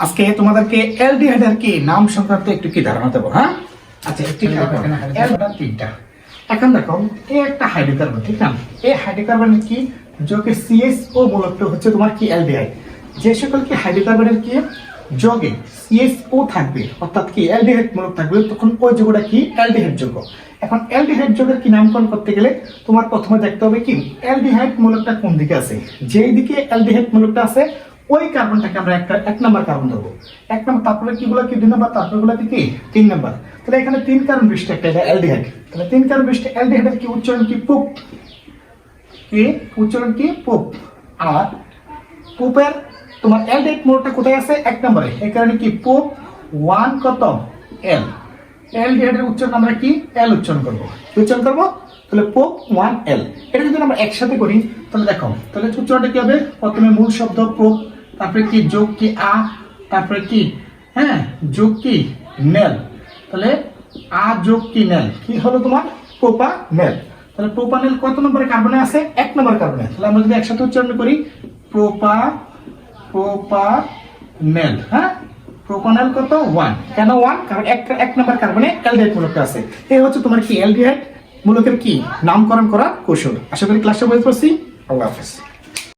আজকে তোমাদেরকে অ্যালডিহাইডের কি নাম সংক্রান্ত একটু কি ধারণা দেবো। হ্যাঁ, আচ্ছা একটু অ্যালডিহাইড তিনটা। এখন দেখো এই একটা হাইড্রোকার্বন, ঠিক না? এই হাইড্রোকার্বনের কি যোগে CHO মূলকটা হচ্ছে তোমার কি অ্যালডিহাইড। যে সকল কি হাইড্রোকার্বনের কি যোগে CHO থাকবে অর্থাৎ কি অ্যালডিহাইড মূলক থাকবে, তখন ওই যৌগটা কি অ্যালডিহাইড যৌগ। এখন অ্যালডিহাইড যৌগের কি নামকরণ করতে গেলে তোমার প্রথমে দেখতে হবে কি অ্যালডিহাইড মূলকটা কোন দিকে আছে। যেই দিকে অ্যালডিহাইড মূলকটা আছে ওই কার্বনটাকে আমরা এক নাম্বার কার্বন ধরবো। এক নাম্বার, তারপরে কিগুলো কি 2 নাম্বার, তারপরে গুলো কি 3 নাম্বার। তাহলে এখানে 3 কার্বন বিশিষ্ট একটা অ্যালডিহাইড। তাহলে 3 কার্বন বিশিষ্ট অ্যালডিহাইডের কি উচ্চারণ কি পুপ, কি উচ্চারণ কি পুপ। আর পুপের তোমার অ্যালডিহাইড মূলকটা কোথায় আছে? 1 নম্বরে। এই কারণে কি পুপ 1 কত এল। অ্যালডিহাইডের উচ্চারণ আমরা কি এল উচ্চারণ করব। কি উচ্চারণ করব? তাহলে পুপ 1 এল। এটা যদি আমরা একসাথে করি তাহলে দেখো, তাহলে উচ্চারণটা কি হবে? প্রথমে মূল শব্দ পুপ, তারপরে কি যোগ কি আ, তারপরে কি হ্যাঁ যোগ কি নেল। তাহলে আ যোগ কি নেল কি হলো তোমার প্রোপানেল। তাহলে প্রোপানেল কত নম্বরে কার্বনে আছে? 1 নম্বর কার্বনে। তাহলে আমরা যদি একসাথে উচ্চারণ করি প্রোপানেল। হ্যাঁ, প্রোপানেল কত 1। কেন 1? কারণ এক নম্বর কার্বনে অ্যালডিহাইড মূলকটা আছে। এই হচ্ছে তোমার কি অ্যালডিহাইড মূলকের কি নামকরণ করার কৌশল। আশা করি ক্লাসটা বুঝতে পারছি। আল্লাহ হাফেজ।